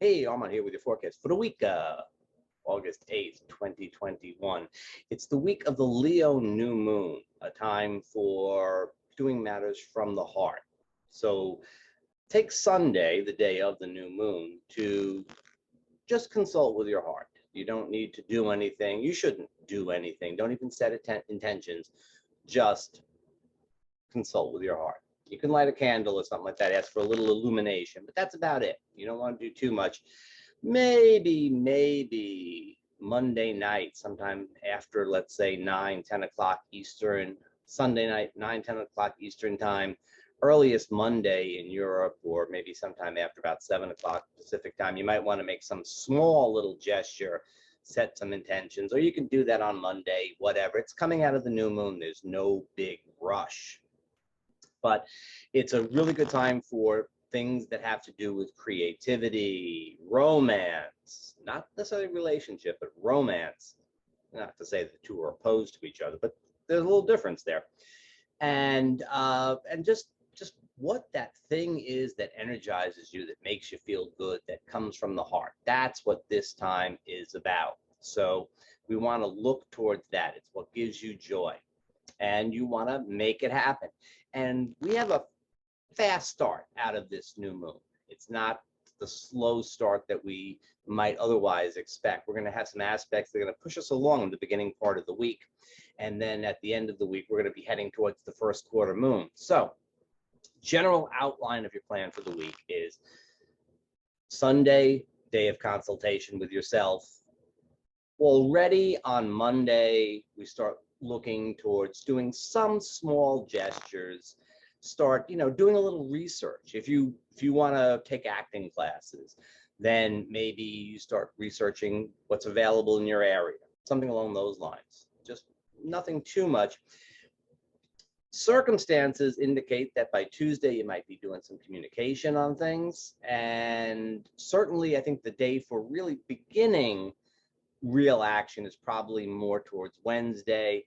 Hey, Armand here with your forecast for the week, August 8th, 2021. It's the week of the Leo new moon, a time for doing matters from the heart. So take Sunday, the day of the new moon, to just consult with your heart. You don't need to do anything. You shouldn't do anything. Don't even set intentions. Just consult with your heart. You can light a candle or something like that, ask for a little illumination, but that's about it. You don't want to do too much. Maybe Monday night, sometime after, let's say, 9-10 o'clock Eastern, Sunday night, 9-10 o'clock Eastern time, earliest Monday in Europe, or maybe sometime after about 7 o'clock Pacific time. You might want to make some small little gesture, set some intentions, or you can do that on Monday, whatever. It's coming out of the new moon. There's no big rush. But it's a really good time for things that have to do with creativity, romance, not necessarily relationship, but romance. Not to say the two are opposed to each other, but there's a little difference there. And just what that thing is that energizes you, that makes you feel good, that comes from the heart. That's what this time is about. So we want to look towards that. It's what gives you joy, and you want to make it happen. And we have a fast start out of this new moon. It's not the slow start that we might otherwise expect. We're going to have some aspects that are going to push us along in the beginning part of the week. And then at the end of the week, we're going to be heading towards the first quarter moon. So general outline of your plan for the week is Sunday, day of consultation with yourself. Already on Monday, we start looking towards doing some small gestures. Start, doing a little research. If you want to take acting classes, then maybe you start researching what's available in your area, something along those lines. Just nothing too much. Circumstances indicate that by Tuesday you might be doing some communication on things, and certainly I think the day for really beginning real action is probably more towards Wednesday.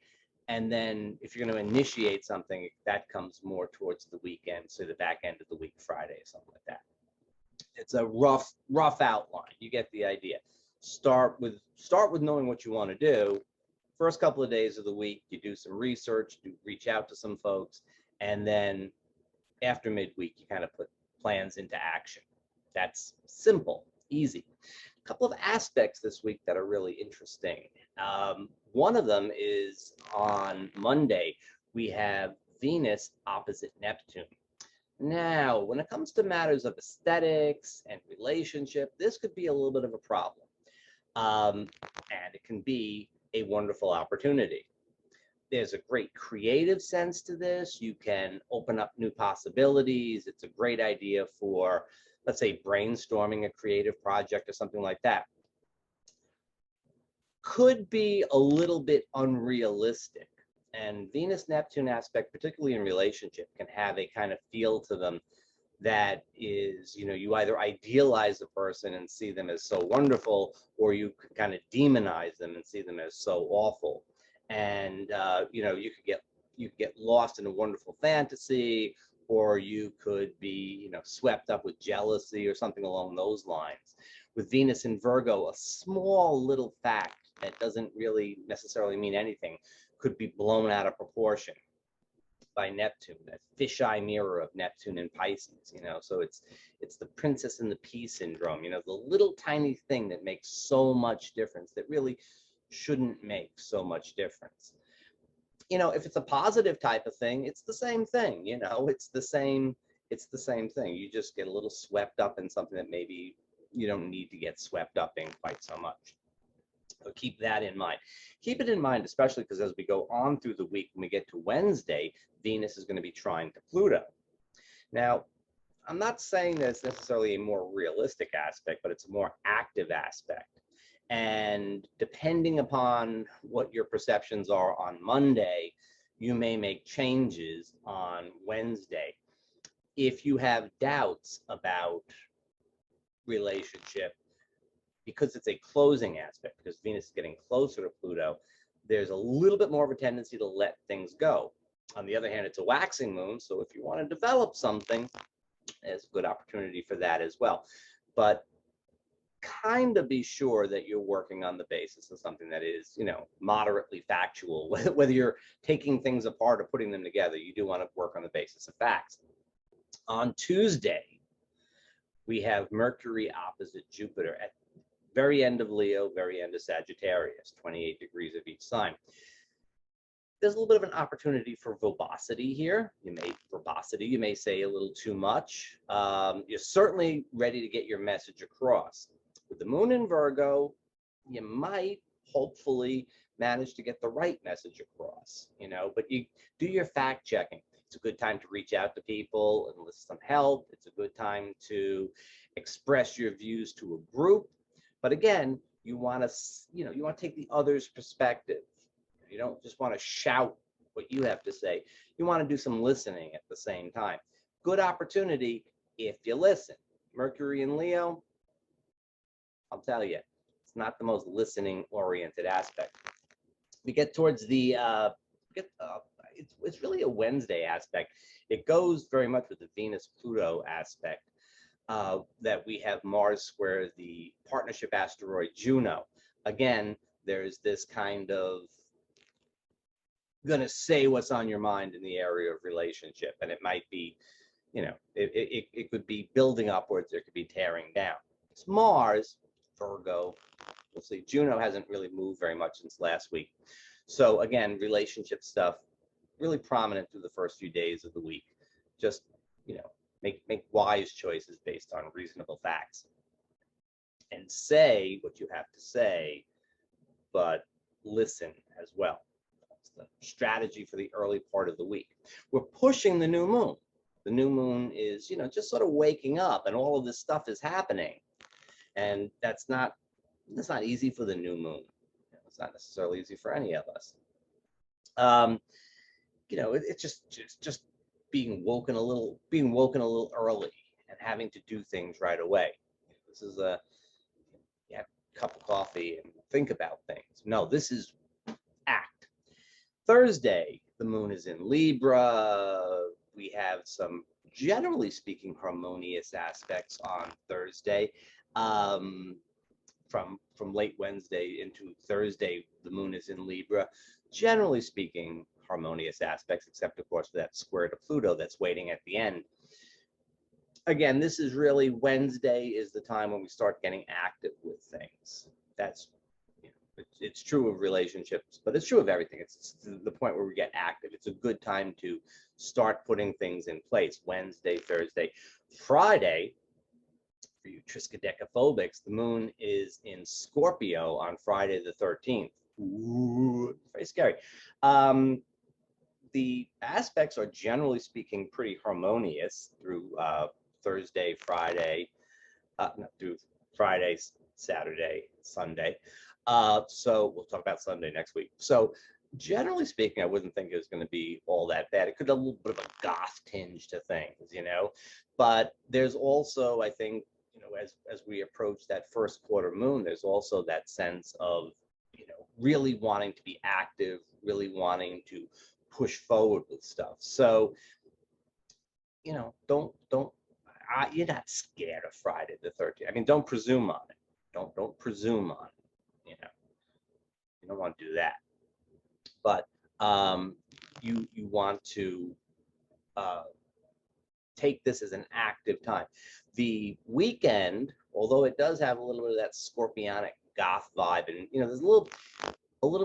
And then if you're going to initiate something, that comes more towards the weekend, so the back end of the week, Friday, something like that. It's a rough outline. You get the idea. Start with knowing what you want to do. First couple of days of the week, you do some research, reach out to some folks, and then after midweek, you kind of put plans into action. That's simple, easy. A couple of aspects this week that are really interesting. One of them is on Monday, we have Venus opposite Neptune. Now, when it comes to matters of aesthetics and relationship, this could be a little bit of a problem. And it can be a wonderful opportunity. There's a great creative sense to this. You can open up new possibilities. It's a great idea for, let's say, brainstorming a creative project or something like that. Could be a little bit unrealistic. And Venus-Neptune aspect, particularly in relationship, can have a kind of feel to them that is, you either idealize a person and see them as so wonderful, or you could kind of demonize them and see them as so awful. And, you could get lost in a wonderful fantasy, or you could be, swept up with jealousy or something along those lines. With Venus in Virgo, a small little fact that doesn't really necessarily mean anything could be blown out of proportion by Neptune, that fisheye mirror of Neptune and Pisces, so it's the princess and the pea syndrome, the little tiny thing that makes so much difference that really shouldn't make so much difference. If it's a positive type of thing, it's the same thing, it's the same thing. You just get a little swept up in something that maybe you don't need to get swept up in quite so much. So keep that in mind. Keep it in mind, especially because as we go on through the week, when we get to Wednesday, Venus is going to be trine to Pluto. Now, I'm not saying that it's necessarily a more realistic aspect, but it's a more active aspect. And depending upon what your perceptions are on Monday, you may make changes on Wednesday. If you have doubts about relationship, because it's a closing aspect, because Venus is getting closer to Pluto, there's a little bit more of a tendency to let things go. On the other hand, it's a waxing moon, so if you want to develop something, there's a good opportunity for that as well. But kind of be sure that you're working on the basis of something that is, moderately factual. Whether you're taking things apart or putting them together, you do want to work on the basis of facts. On Tuesday, we have Mercury opposite Jupiter at very end of Leo, very end of Sagittarius, 28 degrees of each sign. There's a little bit of an opportunity for verbosity here. You may say a little too much. You're certainly ready to get your message across. With the moon in Virgo, you might hopefully manage to get the right message across, but you do your fact checking. It's a good time to reach out to people and enlist some help. It's a good time to express your views to a group. But again, you want to take the other's perspective. You don't just want to shout what you have to say. You want to do some listening at the same time. Good opportunity if you listen. Mercury in Leo, I'll tell you, it's not the most listening-oriented aspect. We get towards the, it's really a Wednesday aspect. It goes very much with the Venus-Pluto aspect that we have Mars square the partnership asteroid Juno. Again, there's this kind of going to say what's on your mind in the area of relationship, and it might be, it could be building upwards, it could be tearing down. It's Mars, Virgo. We'll see. Juno hasn't really moved very much since last week. So again, relationship stuff really prominent through the first few days of the week. Just, make wise choices based on reasonable facts. And say what you have to say, but listen as well. That's the strategy for the early part of the week. We're pushing the new moon. The new moon is, just sort of waking up, and all of this stuff is happening. And that's not easy for the new moon. It's not necessarily easy for any of us. It's just being woken a little early and having to do things right away. This is have a cup of coffee and think about things. No, this is act. Thursday, the moon is in Libra. We have some, generally speaking, harmonious aspects on Thursday. From late Wednesday into Thursday, the moon is in Libra. Generally speaking, harmonious aspects, except of course for that square to Pluto that's waiting at the end. Again, this is really Wednesday is the time when we start getting active with things. That's, it's true of relationships, but it's true of everything. It's the point where we get active. It's a good time to start putting things in place. Wednesday, Thursday, Friday. For you triskaidekaphobics, the moon is in Scorpio on Friday the 13th. Ooh, very scary. The aspects are generally speaking pretty harmonious through Thursday, Friday, through Friday, Saturday, Sunday. So we'll talk about Sunday next week. So generally speaking, I wouldn't think it was going to be all that bad. It could have a little bit of a goth tinge to things, but there's also, I think, as we approach that first quarter moon, there's also that sense of, really wanting to be active, really wanting to push forward with stuff. So, you're not scared of Friday the 13th. I mean, don't presume on it. Don't presume on it. You don't want to do that. But you want to take this as an active time. The weekend, although it does have a little bit of that scorpionic goth vibe, and there's a little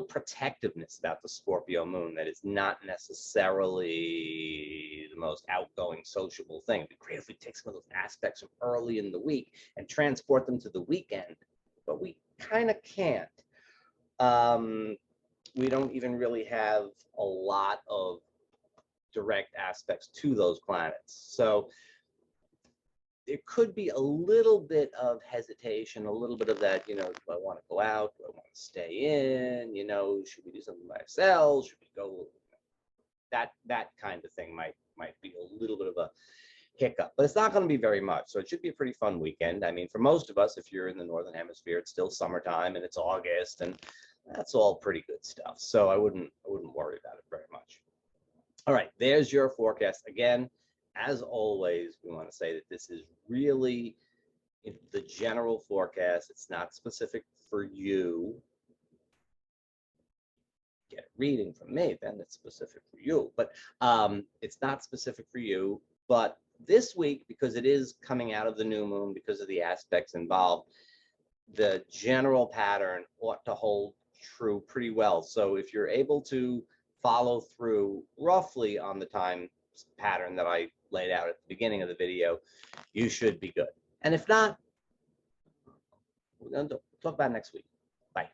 protectiveness about the Scorpio moon that is not necessarily the most outgoing, sociable thing. It'd be great if we take some of those aspects from early in the week and transport them to the weekend, but we kind of can't. We don't even really have a lot of direct aspects to those planets. So there could be a little bit of hesitation, a little bit of that, do I want to go out? Do I want to stay in? Should we do something by ourselves? Should we go? That kind of thing might be a little bit of a hiccup, but it's not going to be very much. So it should be a pretty fun weekend. I mean, for most of us, if you're in the Northern Hemisphere, it's still summertime and it's August, and that's all pretty good stuff. So I wouldn't worry about it very much. All right, there's your forecast. Again, as always, we want to say that this is really the general forecast. It's not specific for you. Get a reading from me, then it's specific for you. But it's not specific for you. But this week, because it is coming out of the new moon, because of the aspects involved, the general pattern ought to hold true pretty well. So if you're able to follow through roughly on the time pattern that I laid out at the beginning of the video, you should be good. And if not, we're going to talk about it next week.